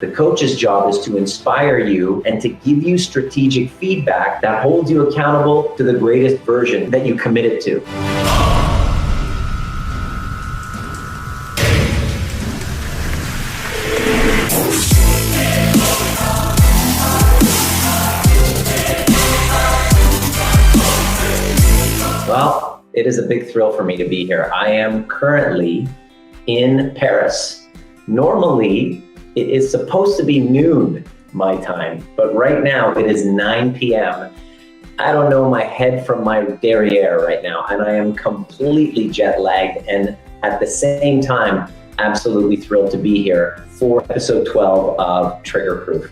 The coach's job is to inspire you and to give you strategic feedback that holds you accountable to the greatest version that you committed to. Well, it is a big thrill for me to be here. I am currently in Paris. Normally, it is supposed to be noon my time, but right now it is 9 p.m. I don't know my head from my derriere right now, and I am completely jet lagged and at the same time, absolutely thrilled to be here for episode 12 of Trigger Proof.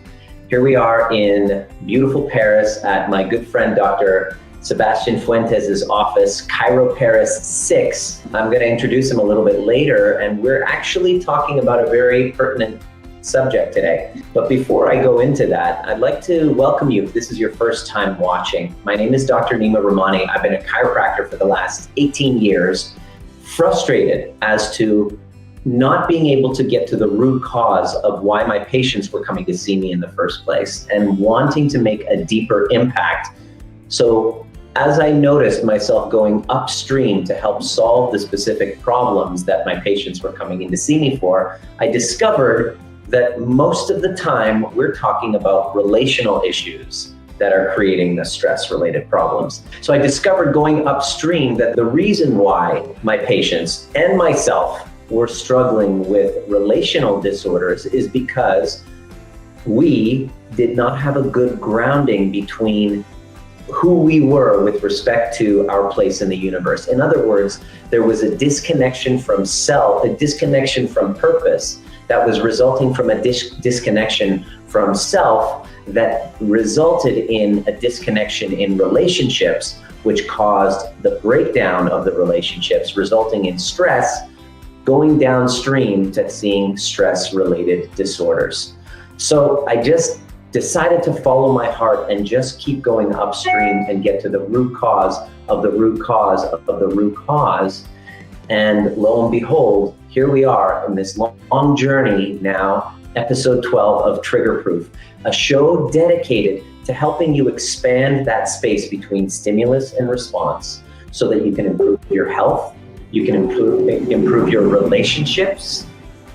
Here we are in beautiful Paris at my good friend, Dr. Sebastian Fuentes' office, Cairo, Paris 6. I'm going to introduce him a little bit later, and we're actually talking about a very pertinent subject today. But before I go into that, I'd like to welcome you if this is your first time watching. My name is Dr. Nima Rahmany. I've been a chiropractor for the last 18 years, frustrated as to not being able to get to the root cause of why my patients were coming to see me in the first place and wanting to make a deeper impact. So as I noticed myself going upstream to help solve the specific problems that my patients were coming in to see me for, I discovered that most of the time we're talking about relational issues that are creating the stress-related problems. So I discovered going upstream that the reason why my patients and myself were struggling with relational disorders is because we did not have a good grounding between who we were with respect to our place in the universe. In other words, there was a disconnection from self, a disconnection from purpose that was resulting from a disconnection from self that resulted in a disconnection in relationships, which caused the breakdown of the relationships, resulting in stress, going downstream to seeing stress-related disorders. So I just decided to follow my heart and just keep going upstream and get to the root cause of the root cause of the root cause. And lo and behold, here we are in this long journey now, episode 12 of Trigger Proof, a show dedicated to helping you expand that space between stimulus and response so that you can improve your health, you can improve your relationships,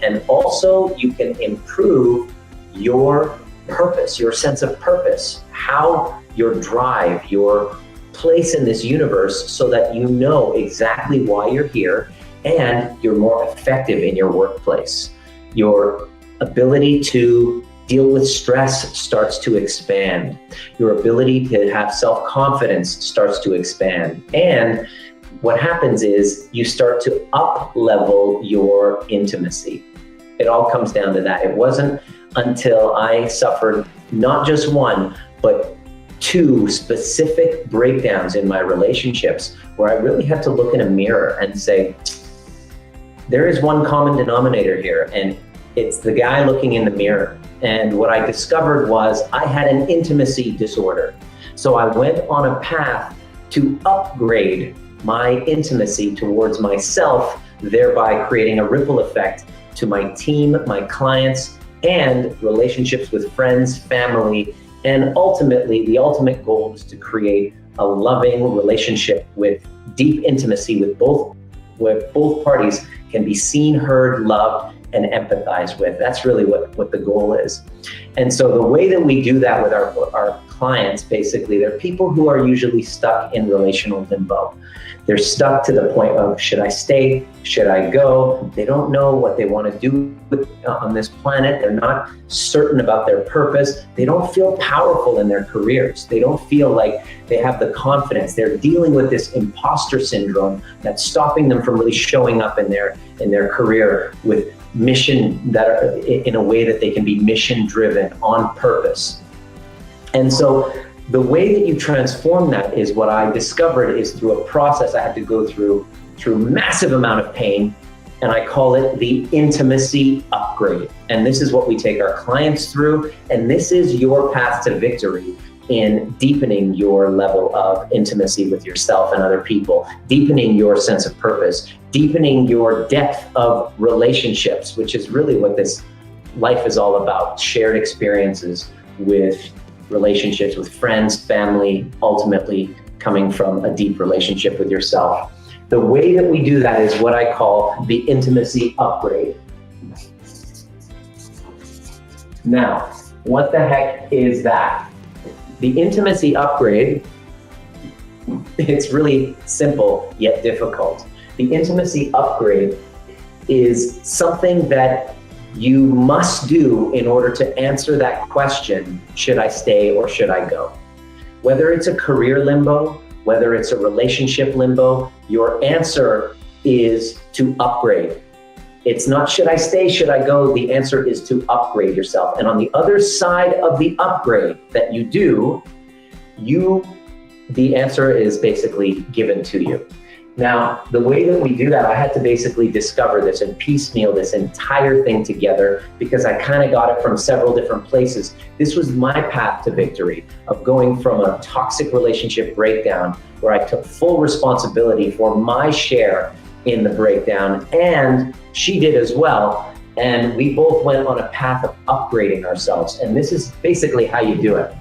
and also you can improve your purpose, your sense of purpose, how your drive, your place in this universe so that you know exactly why you're here and you're more effective in your workplace. Your ability to deal with stress starts to expand. Your ability to have self-confidence starts to expand. And what happens is you start to up-level your intimacy. It all comes down to that. It wasn't until I suffered not just one, but two specific breakdowns in my relationships where I really had to look in a mirror and say, there is one common denominator here, and it's the guy looking in the mirror. And what I discovered was I had an intimacy disorder. So I went on a path to upgrade my intimacy towards myself, thereby creating a ripple effect to my team, my clients, and relationships with friends, family, and ultimately, the ultimate goal is to create a loving relationship with deep intimacy where both parties can be seen, heard, loved, and empathized with. That's really what the goal is. And so the way that we do that with our clients, basically, they're people who are usually stuck in relational limbo. They're stuck to the point of, should I stay? Should I go? They don't know what they want to do on this planet. They're not certain about their purpose. They don't feel powerful in their careers. They don't feel like they have the confidence. They're dealing with this imposter syndrome that's stopping them from really showing up in their career with mission that are in a way that they can be mission driven on purpose. And so the way that you transform that is what I discovered is through a process I had to go through massive amount of pain, and I call it the intimacy upgrade. And this is what we take our clients through, and this is your path to victory in deepening your level of intimacy with yourself and other people, deepening your sense of purpose, deepening your depth of relationships, which is really what this life is all about shared experiences with relationships with friends, family, ultimately coming from a deep relationship with yourself. The way that we do that is what I call the intimacy upgrade. Now, what the heck is that? The intimacy upgrade, it's really simple yet difficult. The intimacy upgrade is something that you must do in order to answer that question, should I stay or should I go? Whether it's a career limbo, whether it's a relationship limbo, your answer is to upgrade. It's not should I stay, should I go? The answer is to upgrade yourself. And on the other side of the upgrade that you do, the answer is basically given to you. Now, the way that we do that, I had to basically discover this and piecemeal this entire thing together because I kind of got it from several different places. This was my path to victory of going from a toxic relationship breakdown where I took full responsibility for my share in the breakdown, and she did as well. And we both went on a path of upgrading ourselves. And this is basically how you do it.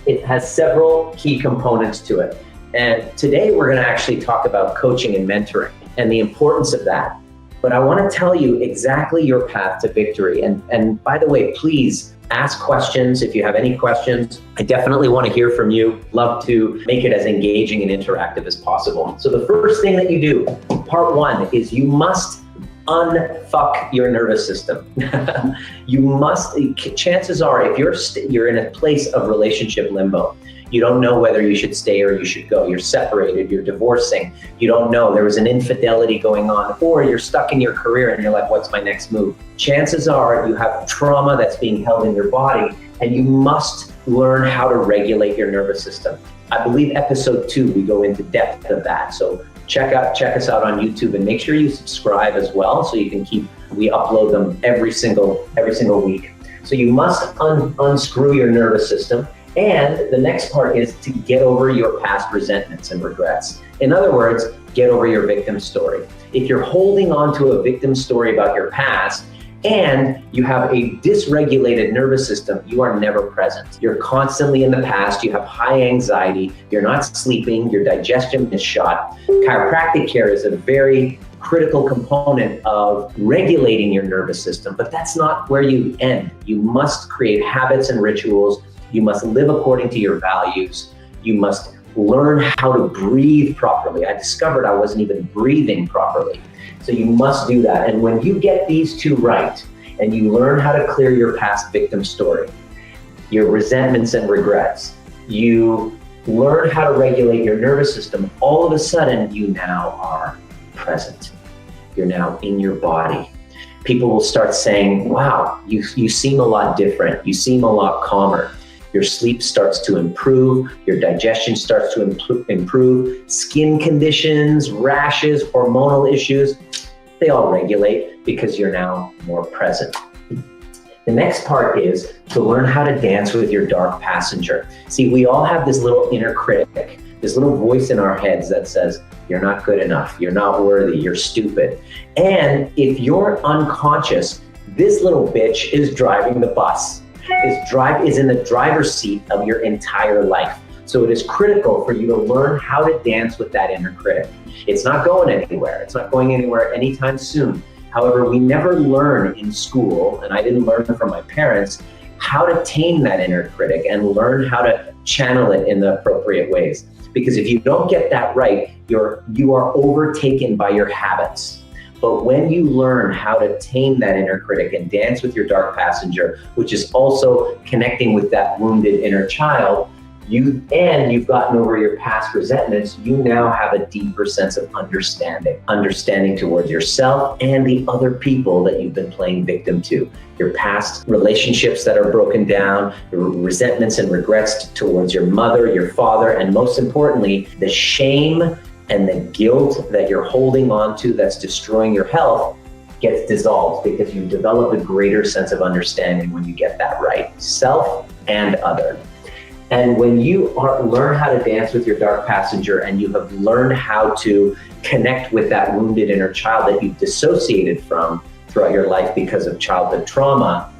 It has several key components to it. And today we're going to actually talk about coaching and mentoring and the importance of that. But I want to tell you exactly your path to victory. And by the way, please ask questions if you have any questions. I definitely want to hear from you. Love to make it as engaging and interactive as possible. So the first thing that you do, part one, is you must unfuck your nervous system. You must, chances are, if you're in a place of relationship limbo, you don't know whether you should stay or you should go. You're separated, you're divorcing, you don't know, there was an infidelity going on, or you're stuck in your career and you're like, what's my next move? Chances are you have trauma that's being held in your body, and you must learn how to regulate your nervous system. I believe episode 2, we go into depth of that. So check us out on YouTube, and make sure you subscribe as well so you can we upload them every single week. So you must unscrew your nervous system. And the next part is to get over your past resentments and regrets. In other words, get over your victim story. If you're holding on to a victim story about your past and you have a dysregulated nervous system, you are never present. You're constantly in the past, you have high anxiety, you're not sleeping, your digestion is shot. Chiropractic care is a very critical component of regulating your nervous system, but that's not where you end. You must create habits and rituals. You must live according to your values. You must learn how to breathe properly. I discovered I wasn't even breathing properly. So you must do that. And when you get these two right, and you learn how to clear your past victim story, your resentments and regrets, you learn how to regulate your nervous system, all of a sudden you now are present. You're now in your body. People will start saying, wow, you seem a lot different. You seem a lot calmer. Your sleep starts to improve, your digestion starts to improve, skin conditions, rashes, hormonal issues, they all regulate because you're now more present. The next part is to learn how to dance with your dark passenger. See, we all have this little inner critic, this little voice in our heads that says, you're not good enough, you're not worthy, you're stupid. And if you're unconscious, this little bitch is driving the bus. Is in the driver's seat of your entire life. So it is critical for you to learn how to dance with that inner critic. It's not going anywhere. It's not going anywhere anytime soon. However, we never learn in school, and I didn't learn from my parents, how to tame that inner critic and learn how to channel it in the appropriate ways. Because if you don't get that right, you are overtaken by your habits. But when you learn how to tame that inner critic and dance with your dark passenger, which is also connecting with that wounded inner child, you've gotten over your past resentments, you now have a deeper sense of understanding towards yourself and the other people that you've been playing victim to. Your past relationships that are broken down, your resentments and regrets towards your mother, your father, and most importantly, the shame and the guilt that you're holding on to that's destroying your health gets dissolved because you develop a greater sense of understanding when you get that right, self and other. And when you learn how to dance with your dark passenger and you have learned how to connect with that wounded inner child that you've dissociated from throughout your life because of childhood trauma,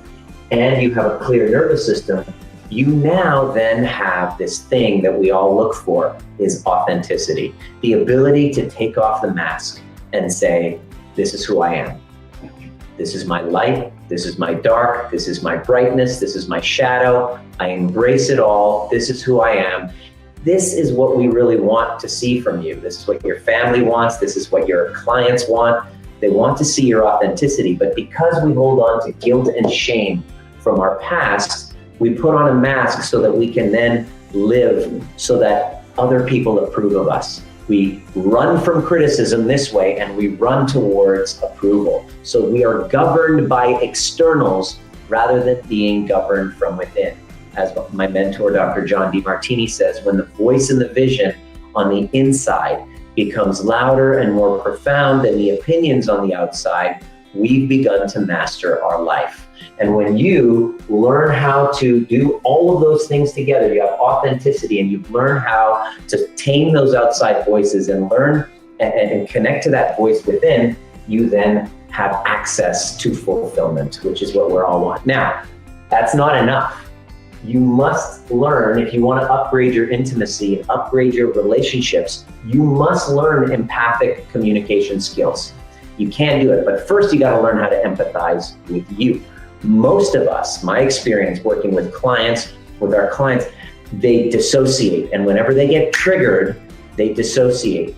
and you have a clear nervous system, you now then have this thing that we all look for, is authenticity. The ability to take off the mask and say, this is who I am. This is my light, this is my dark, this is my brightness, this is my shadow. I embrace it all. This is who I am. This is what we really want to see from you. This is what your family wants. This is what your clients want. They want to see your authenticity, but because we hold on to guilt and shame from our past, we put on a mask so that we can then live so that other people approve of us. We run from criticism this way and we run towards approval. So we are governed by externals rather than being governed from within. As my mentor, Dr. John DeMartini says, when the voice and the vision on the inside becomes louder and more profound than the opinions on the outside, we've begun to master our life. And when you learn how to do all of those things together, you have authenticity and you've learned how to tame those outside voices and learn and connect to that voice within, you then have access to fulfillment, which is what we're all want. Now, that's not enough. You must learn, if you want to upgrade your intimacy and upgrade your relationships, you must learn empathic communication skills. You can do it, but first you got to learn how to empathize with you. Most of us, my experience working with clients, they dissociate. And whenever they get triggered, they dissociate.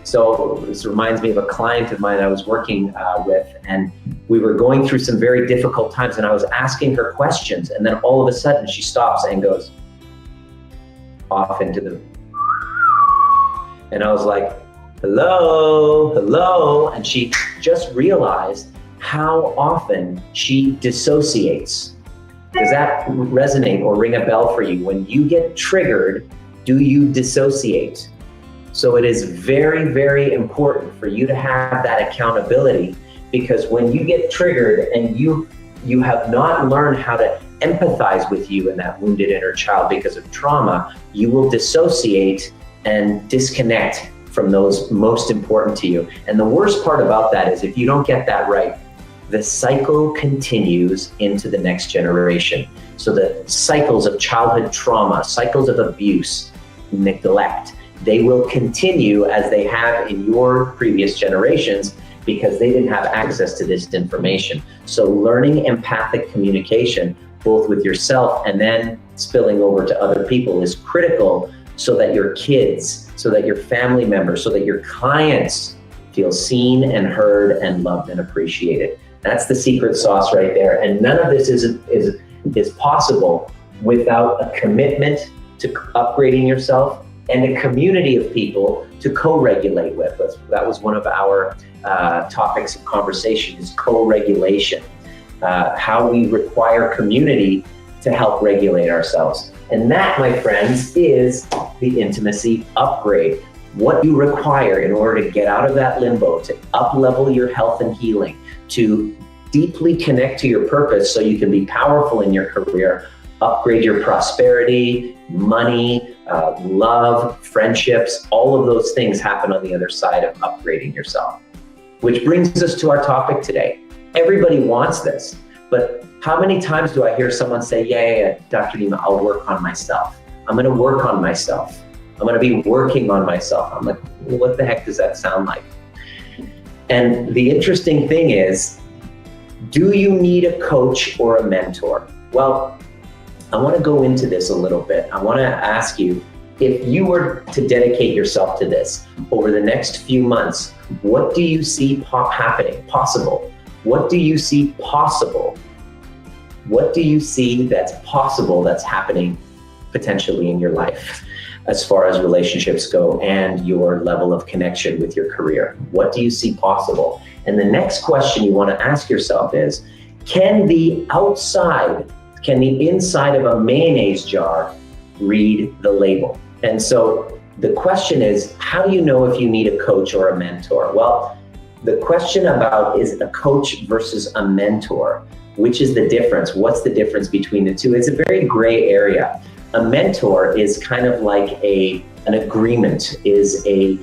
So this reminds me of a client of mine I was working with, and we were going through some very difficult times, and I was asking her questions, and then all of a sudden she stops and goes off into the, and I was like, hello, hello, and she just realized how often she dissociates. Does that resonate or ring a bell for you? When you get triggered, do you dissociate? So it is very, very important for you to have that accountability, because when you get triggered and you have not learned how to empathize with you and that wounded inner child because of trauma, you will dissociate and disconnect from those most important to you. And the worst part about that is if you don't get that right, the cycle continues into the next generation. So the cycles of childhood trauma, cycles of abuse, neglect, they will continue as they have in your previous generations because they didn't have access to this information. So learning empathic communication, both with yourself and then spilling over to other people, is critical so that your kids, so that your family members, so that your clients feel seen and heard and loved and appreciated. That's the secret sauce right there. And none of this is possible without a commitment to upgrading yourself and a community of people to co-regulate with. That was one of our topics of conversation, is co-regulation, how we require community to help regulate ourselves. And that, my friends, is the intimacy upgrade. What you require in order to get out of that limbo, to up-level your health and healing, to deeply connect to your purpose so you can be powerful in your career, upgrade your prosperity, money, love, friendships, all of those things happen on the other side of upgrading yourself. Which brings us to our topic today. Everybody wants this, but how many times do I hear someone say, yeah, Dr. Nima, I'll work on myself. I'm gonna work on myself. I'm gonna be working on myself. I'm like, what the heck does that sound like? And the interesting thing is, do you need a coach or a mentor? Well, I want to go into this a little bit. I want to ask you, if you were to dedicate yourself to this over the next few months, what do you see possible? What do you see possible? What do you see that's possible that's happening potentially in your life as far as relationships go and your level of connection with your career? What do you see possible? And the next question you want to ask yourself is, can the inside of a mayonnaise jar read the label? And so the question is, how do you know if you need a coach or a mentor? Well, the question about is a coach versus a mentor, which is the difference? What's the difference between the two? It's a very gray area. A mentor is kind of like an agreement, is a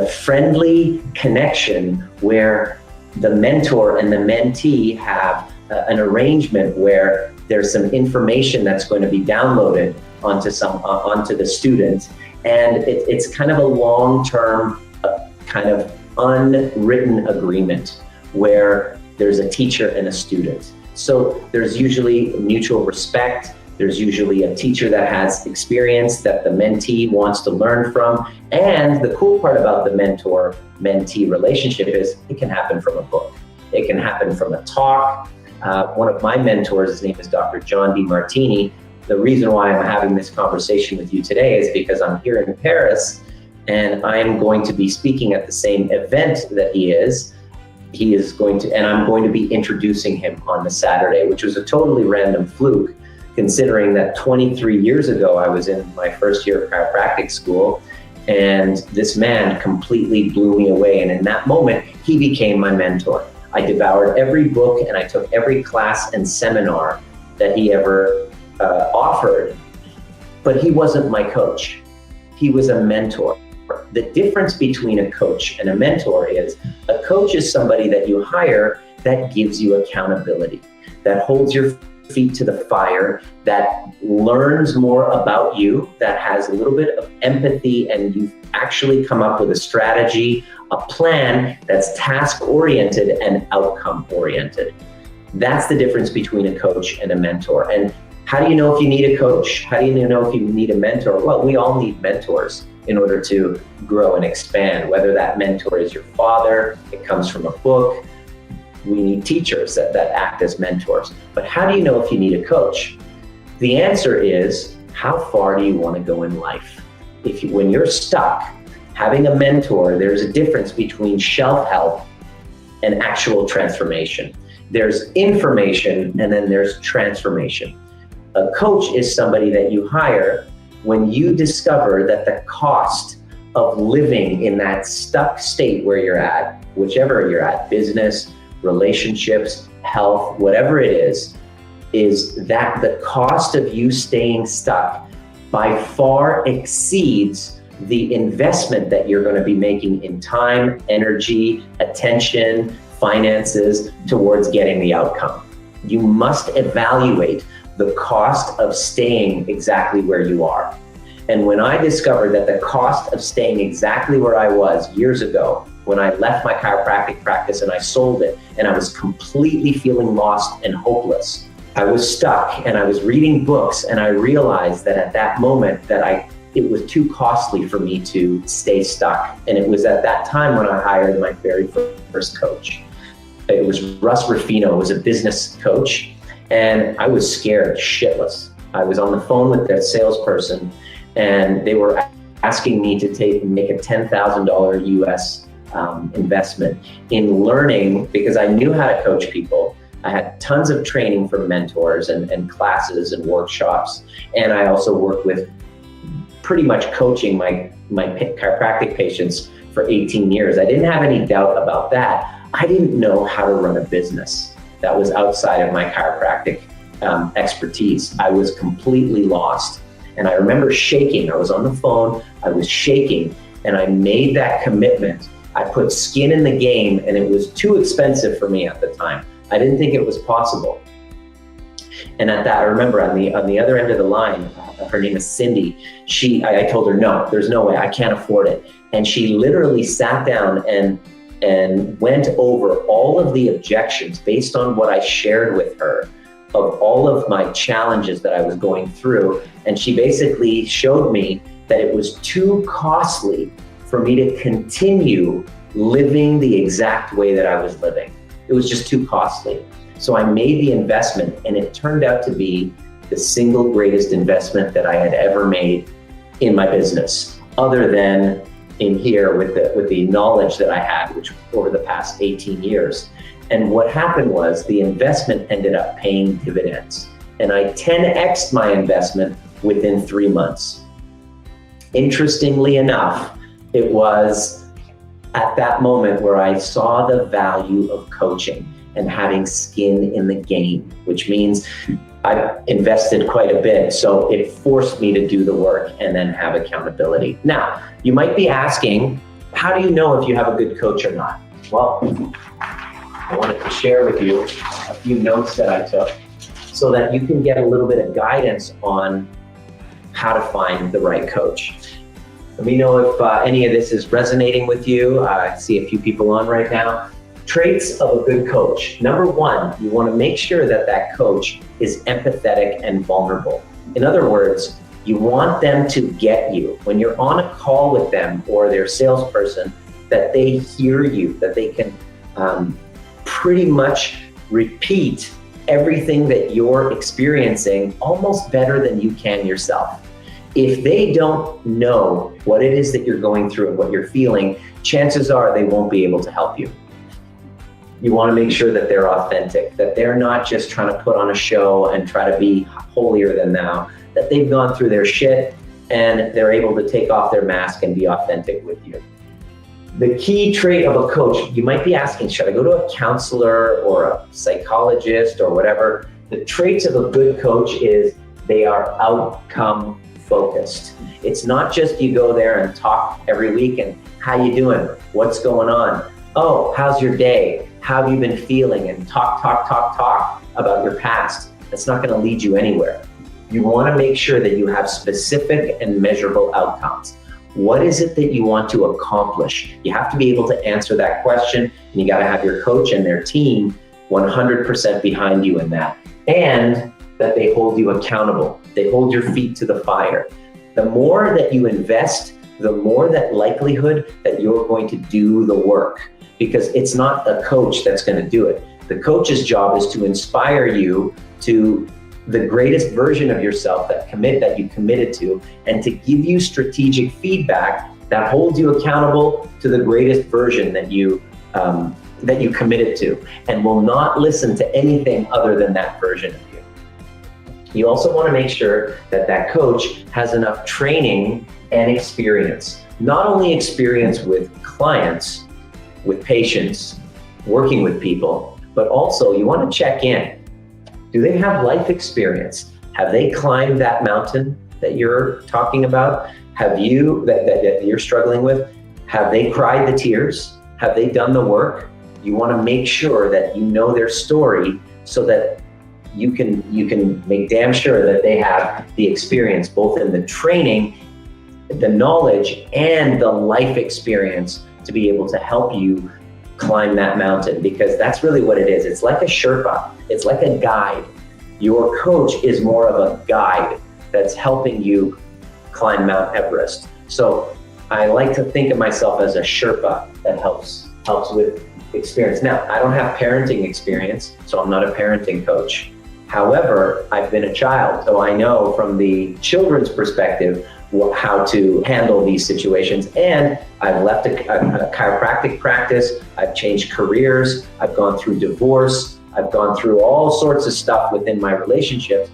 friendly connection where the mentor and the mentee have an arrangement where there's some information that's going to be downloaded onto the student, and it's kind of a long-term kind of unwritten agreement where there's a teacher and a student. So there's usually mutual respect. There's usually a teacher that has experience that the mentee wants to learn from. And the cool part about the mentor-mentee relationship is it can happen from a book. It can happen from a talk. One of my mentors, his name is Dr. John DeMartini. The reason why I'm having this conversation with you today is because I'm here in Paris and I'm going to be speaking at the same event that he is. He is going to, and I'm going to be introducing him on the Saturday, which was a totally random fluke, considering that 23 years ago, I was in my first year of chiropractic school, and this man completely blew me away. And in that moment, he became my mentor. I devoured every book and I took every class and seminar that he ever offered, but he wasn't my coach. He was a mentor. The difference between a coach and a mentor is a coach is somebody that you hire that gives you accountability, that holds your feet to the fire, that learns more about you, that has a little bit of empathy, and you've actually come up with a strategy, a plan that's task-oriented and outcome-oriented. That's the difference between a coach and a mentor. And how do you know if you need a coach? How do you know if you need a mentor? Well, we all need mentors in order to grow and expand, whether that mentor is your father, it comes from a book. We need teachers that act as mentors. But how do you know if you need a coach? The answer is, how far do you want to go in life? When you're stuck, having a mentor, there's a difference between shelf help and actual transformation. There's information and then there's transformation. A coach is somebody that you hire when you discover that the cost of living in that stuck state where you're at, whichever you're at, business, relationships, health, whatever it is that the cost of you staying stuck by far exceeds the investment that you're going to be making in time, energy, attention, finances towards getting the outcome. You must evaluate the cost of staying exactly where you are. And when I discovered that the cost of staying exactly where I was years ago, when I left my chiropractic practice and I sold it, and I was completely feeling lost and hopeless, I was stuck and I was reading books, and I realized that at that moment that it was too costly for me to stay stuck. And it was at that time when I hired my very first coach. It was Russ Ruffino, who was a business coach, and I was scared shitless. I was on the phone with that salesperson, and they were asking me to make a $10,000 US investment in learning, because I knew how to coach people. I had tons of training from mentors and classes and workshops, and I also worked with pretty much coaching my chiropractic patients for 18 years. I didn't have any doubt about that. I didn't know how to run a business that was outside of my chiropractic expertise. I was completely lost. And I remember shaking. I was on the phone, I was shaking, and I made that commitment. I put skin in the game, and it was too expensive for me at the time. I didn't think it was possible. And at that, I remember on the other end of the line, her name is Cindy. I told her, no, there's no way, I can't afford it. And she literally sat down and went over all of the objections based on what I shared with her of all of my challenges that I was going through. And she basically showed me that it was too costly for me to continue living the exact way that I was living. It was just too costly. So I made the investment, and it turned out to be the single greatest investment that I had ever made in my business, other than in here with the knowledge that I had, which over the past 18 years. And what happened was the investment ended up paying dividends, and I 10x'd my investment within 3 months. Interestingly enough, it was at that moment where I saw the value of coaching and having skin in the game, which means I invested quite a bit. So it forced me to do the work and then have accountability. Now, you might be asking, how do you know if you have a good coach or not? Well, I wanted to share with you a few notes that I took so that you can get a little bit of guidance on how to find the right coach. Let me know if any of this is resonating with you. I see a few people on right now. Traits of a good coach. Number one, you want to make sure that that coach is empathetic and vulnerable. In other words, you want them to get you. When you're on a call with them or their salesperson, that they hear you, that they can pretty much repeat everything that you're experiencing almost better than you can yourself. If they don't know what it is that you're going through and what you're feeling, chances are they won't be able to help you. You want to make sure that they're authentic, that they're not just trying to put on a show and try to be holier than thou, that they've gone through their shit and they're able to take off their mask and be authentic with you. The key trait of a coach, you might be asking, should I go to a counselor or a psychologist or whatever? The traits of a good coach is they are outcome focused. It's not just you go there and talk every week and how you doing? What's going on? Oh, how's your day? How have you been feeling? And talk about your past. That's not going to lead you anywhere. You want to make sure that you have specific and measurable outcomes. What is it that you want to accomplish? You have to be able to answer that question, and you got to have your coach and their team 100% behind you in that, and that they hold you accountable. They hold your feet to the fire. The more that you invest, the more that likelihood that you're going to do the work, because it's not the coach that's going to do it. The coach's job is to inspire you to the greatest version of yourself that you committed to, and to give you strategic feedback that holds you accountable to the greatest version that you committed to, and will not listen to anything other than that version of you. You also want to make sure that that coach has enough training and experience, not only experience with clients, with patients, working with people, but also you want to check in. Do they have life experience? Have they climbed that mountain that you're talking about? Have you, that you're struggling with? Have they cried the tears? Have they done the work? You want to make sure that you know their story so that you can make damn sure that they have the experience, both in the training, the knowledge, and the life experience to be able to help you climb that mountain, because that's really what it is. It's like a Sherpa. It's like a guide. Your coach is more of a guide that's helping you climb Mount Everest. So I like to think of myself as a Sherpa that helps with experience. Now, I don't have parenting experience, so I'm not a parenting coach. However, I've been a child, so I know from the children's perspective how to handle these situations. And I've left a chiropractic practice. I've changed careers. I've gone through divorce. I've gone through all sorts of stuff within my relationships.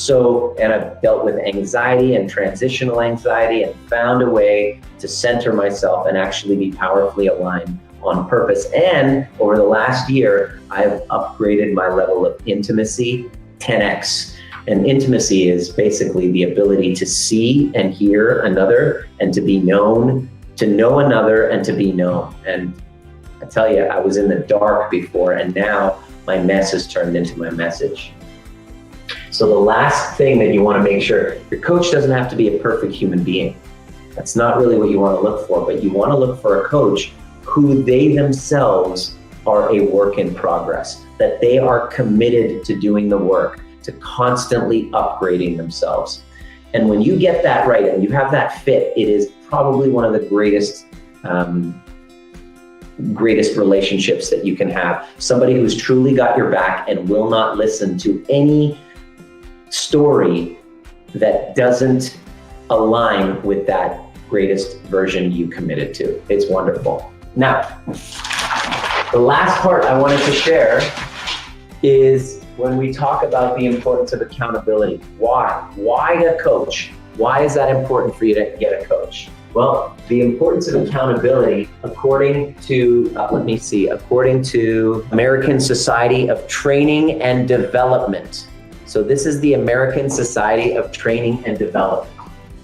And I've dealt with anxiety and transitional anxiety and found a way to center myself and actually be powerfully aligned on purpose. And over the last year, I've upgraded my level of intimacy 10x. And intimacy is basically the ability to see and hear another and to be known, to know another and to be known. And I tell you, I was in the dark before, and now my mess has turned into my message. So the last thing that you want to make sure, your coach doesn't have to be a perfect human being. That's not really what you want to look for, but you want to look for a coach who they themselves are a work in progress, that they are committed to doing the work, to constantly upgrading themselves. And when you get that right and you have that fit, it is probably one of the greatest relationships that you can have. Somebody who's truly got your back and will not listen to any story that doesn't align with that greatest version you committed to. It's wonderful. Now, the last part I wanted to share is when we talk about the importance of accountability. Why a coach? Why is that important for you to get a coach? Well, the importance of accountability, according to American Society of Training and Development. So this is the American Society of Training and Development,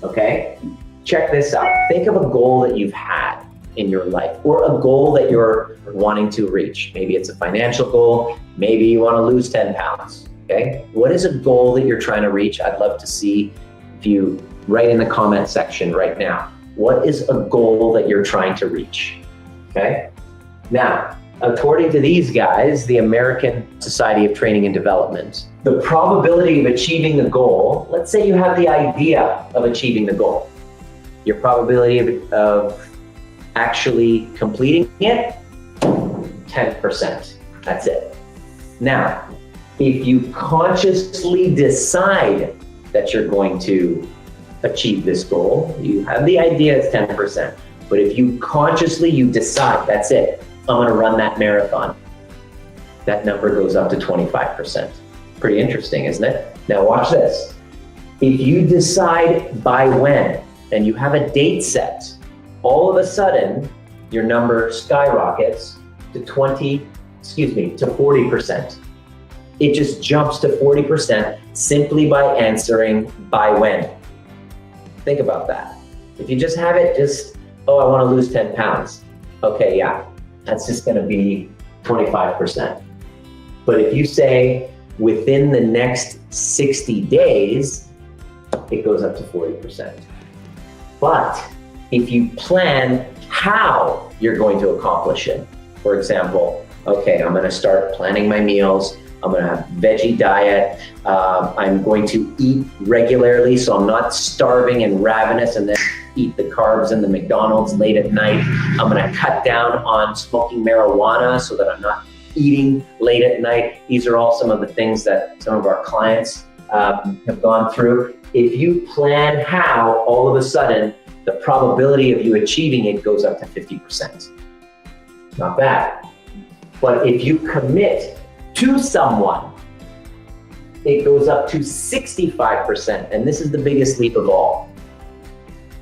okay? Check this out. Think of a goal that you've had in your life, or a goal that you're wanting to reach. Maybe it's a financial goal. Maybe you want to lose 10 pounds. Okay. What is a goal that you're trying to reach? I'd love to see if you write in the comment section right now. What is a goal that you're trying to reach? Okay. Now, according to these guys, the American Society of Training and Development, the probability of achieving the goal, let's say you have the idea of achieving the goal, your probability of actually completing it, 10%. That's it. Now, if you consciously decide that you're going to achieve this goal, you have the idea it's 10%. But if you consciously, you decide, that's it, I'm gonna run that marathon, that number goes up to 25%. Pretty interesting, isn't it? Now watch this. If you decide by when, and you have a date set, all of a sudden, your number skyrockets to 40%. It just jumps to 40% simply by answering by when. Think about that. If you just have it, oh, I wanna lose 10 pounds. Okay, yeah, that's just gonna be 25%. But if you say within the next 60 days, it goes up to 40%. But if you plan how you're going to accomplish it, for example, okay, I'm gonna start planning my meals, I'm gonna have veggie diet, I'm going to eat regularly so I'm not starving and ravenous and then eat the carbs in the McDonald's late at night. I'm gonna cut down on smoking marijuana so that I'm not eating late at night. These are all some of the things that some of our clients have gone through. If you plan how, all of a sudden, the probability of you achieving it goes up to 50%. Not bad. But if you commit to someone, it goes up to 65%. And this is the biggest leap of all.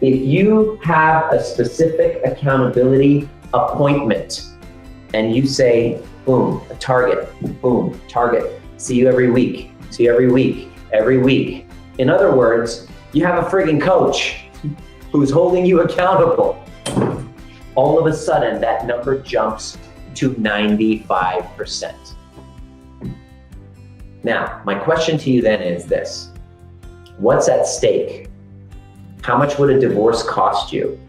If you have a specific accountability appointment and you say, boom, a target, boom, target, see you every week, see you every week, every week. In other words, you have a friggin' coach who's holding you accountable. All of a sudden, that number jumps to 95%. Now, my question to you then is this. What's at stake? How much would a divorce cost you?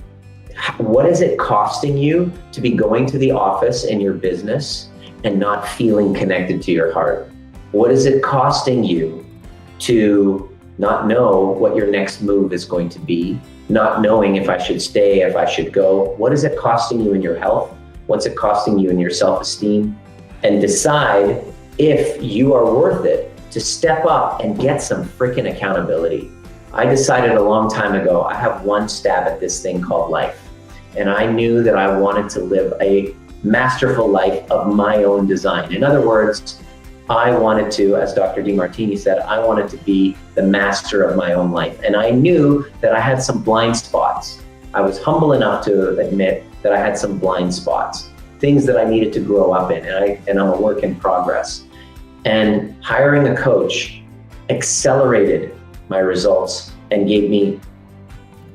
What is it costing you to be going to the office in your business and not feeling connected to your heart? What is it costing you to not know what your next move is going to be, not knowing if I should stay, if I should go? What is it costing you in your health? What's it costing you in your self-esteem? And decide if you are worth it to step up and get some freaking accountability. I decided a long time ago, I have one stab at this thing called life. And I knew that I wanted to live a masterful life of my own design. In other words, I wanted to, as Dr. Demartini said, I wanted to be the master of my own life. And I knew that I had some blind spots. I was humble enough to admit that I had some blind spots, things that I needed to grow up in, and I'm a work in progress. And hiring a coach accelerated my results and gave me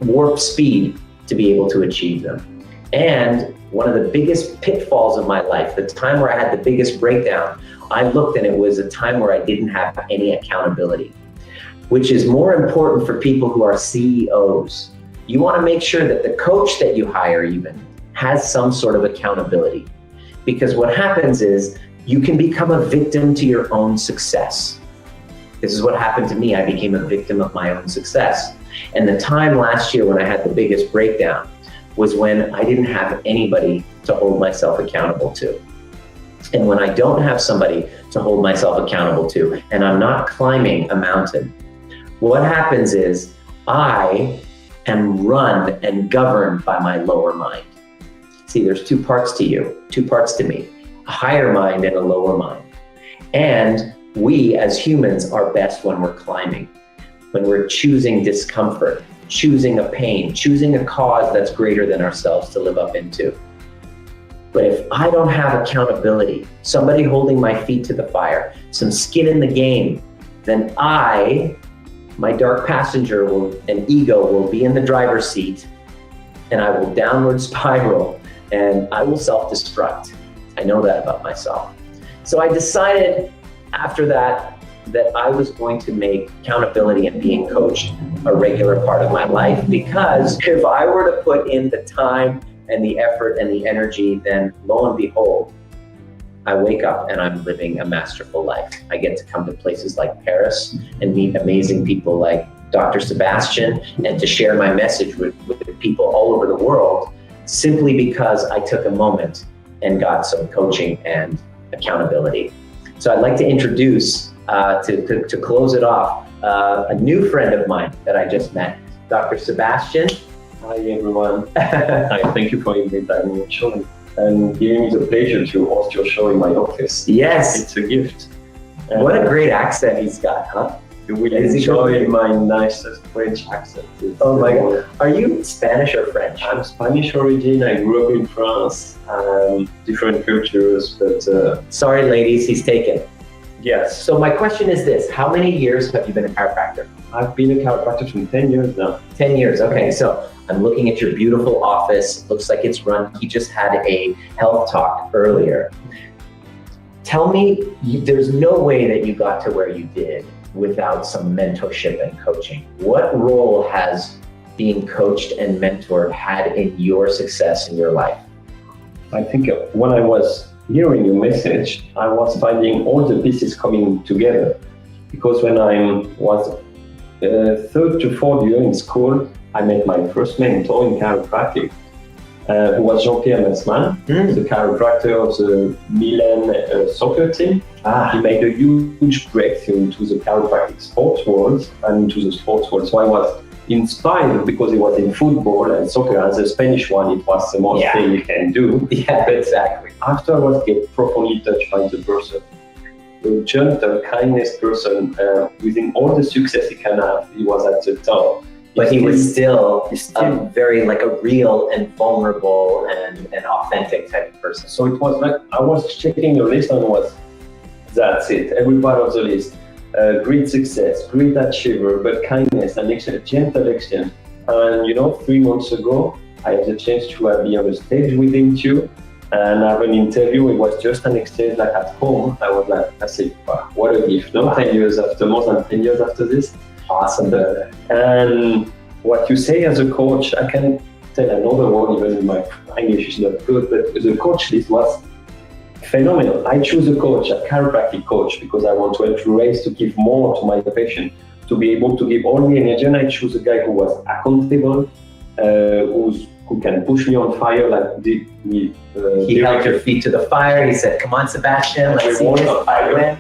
warp speed to be able to achieve them. And one of the biggest pitfalls of my life, the time where I had the biggest breakdown, I looked and it was a time where I didn't have any accountability, which is more important for people who are CEOs. You want to make sure that the coach that you hire even has some sort of accountability, because what happens is you can become a victim to your own success. This is what happened to me. I became a victim of my own success. And the time last year when I had the biggest breakdown was when I didn't have anybody to hold myself accountable to. And when I don't have somebody to hold myself accountable to, and I'm not climbing a mountain, what happens is I am run and governed by my lower mind. See, there's two parts to you, two parts to me, a higher mind and a lower mind. And we as humans are best when we're climbing, when we're choosing discomfort, choosing a pain, choosing a cause that's greater than ourselves to live up into. But if I don't have accountability, somebody holding my feet to the fire, some skin in the game, then my dark passenger and ego will be in the driver's seat and I will downward spiral and I will self-destruct. I know that about myself. So I decided after that I was going to make accountability and being coached a regular part of my life, because if I were to put in the time and the effort and the energy, then lo and behold, I wake up and I'm living a masterful life. I get to come to places like Paris and meet amazing people like Dr. Sebastian, and to share my message with people all over the world, simply because I took a moment and got some coaching and accountability. So I'd like to introduce, to close it off, a new friend of mine that I just met, Dr. Sebastian. Hi everyone. Hi, thank you for inviting me on your show and giving me the pleasure to host your show in my office. Yes. It's a gift. What a great accent he's got, huh? You will enjoy my nicest French accent. Oh my God. Are you Spanish or French? I'm Spanish origin. I grew up in France. Different cultures, but... Sorry, ladies, he's taken. Yes. So my question is this: how many years have you been a chiropractor? I've been a chiropractor for 10 years now. 10 years, okay. So I'm looking at your beautiful office. Looks like it's run. He just had a health talk earlier. Tell me, there's no way that you got to where you did without some mentorship and coaching. What role has being coached and mentored had in your success in your life? I think when I was hearing your message, I was finding all the pieces coming together. Because when I was third to fourth year in school, I met my first mentor in chiropractic, who was Jean-Pierre Messman, the chiropractor of the Milan soccer team. He made a huge breakthrough into the chiropractic sports world and into the sports world. So I was inspired because it was in football and soccer, and the Spanish one, it was the most thing you can do. Yeah, exactly. After I was get profoundly touched by the person, the gentle, kindness person, within all the success he can have, he was at the top. But he was still very like a real and vulnerable and authentic type of person. So it was like, I was checking the list and that's it, every part of the list. Great success, great achiever, but kindness and exchange, gentle exchange. And 3 months ago, I had the chance to be on the stage with him too, and have an interview. It was just an exchange like at home. I was like, I said, wow, what a gift, no? 10 years after, more than 10 years after this. Awesome. And what you say as a coach, I can tell another word, even in my English is not good, but the coach list was phenomenal. I choose a coach, a chiropractic coach, because I want to help to raise, to give more to my patient, to be able to give all the energy. And I choose a guy who was accountable, who can push me on fire, like he held your feet to the fire. He said, "Come on, Sebastian, let's see this. I win."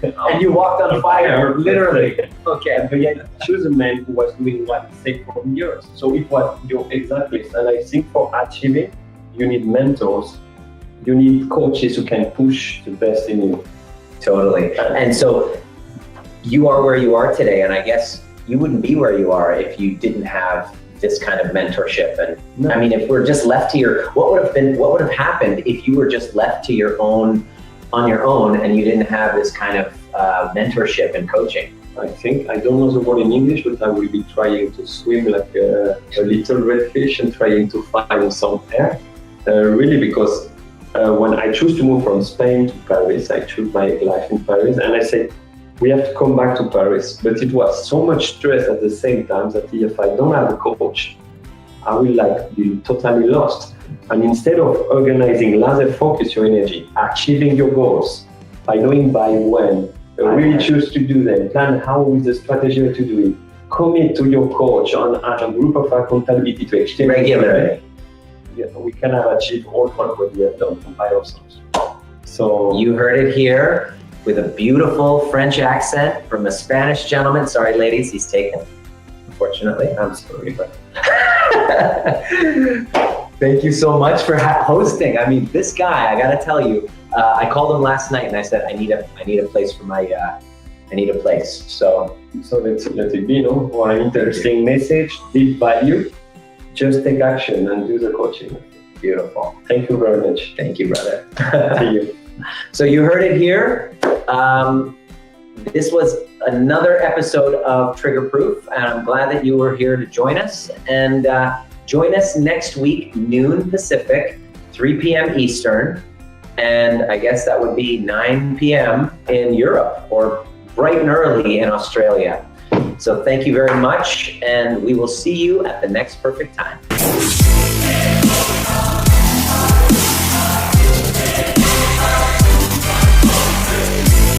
And you walked on fire, literally. Okay. And yet, choose a man who was doing what he said for years. So it was your exact list. And I think for achieving, you need mentors. You need coaches who can push the best in you. Totally. And so you are where you are today, and I guess you wouldn't be where you are if you didn't have this kind of mentorship. And no. I mean, if we're just left to what would have happened if you were just left to on your own and you didn't have this kind of mentorship and coaching? I think, I don't know the word in English, but I will be trying to swim like a little red fish and trying to find some air. Really, because when I choose to move from Spain to Paris, I choose my life in Paris, and I said, we have to come back to Paris. But it was so much stress at the same time that if I don't have a coach, I will be totally lost. And instead of organizing, laser focus your energy, achieving your goals by knowing by when, really choose to do them, plan how with the strategy to do it, commit to your coach on a group of accountability to exchange regularly. We can have achieved all what we have done by ourselves. So you heard it here with a beautiful French accent from a Spanish gentleman. Sorry, ladies, he's taken, unfortunately. I'm sorry, but thank you so much for hosting. I mean, this guy, I gotta tell you, I called him last night and I said, I need a place for my, I need a place. So let it be, for an interesting message, deep value. Just take action and do the coaching. Beautiful. Thank you very much. Thank you, brother. See you. So you heard it here. This was another episode of Trigger Proof, and I'm glad that you were here to join us. And Join us next week, noon Pacific, 3 p.m. Eastern, and I guess that would be 9 p.m. in Europe or bright and early in Australia. So thank you very much, and we will see you at the next perfect time.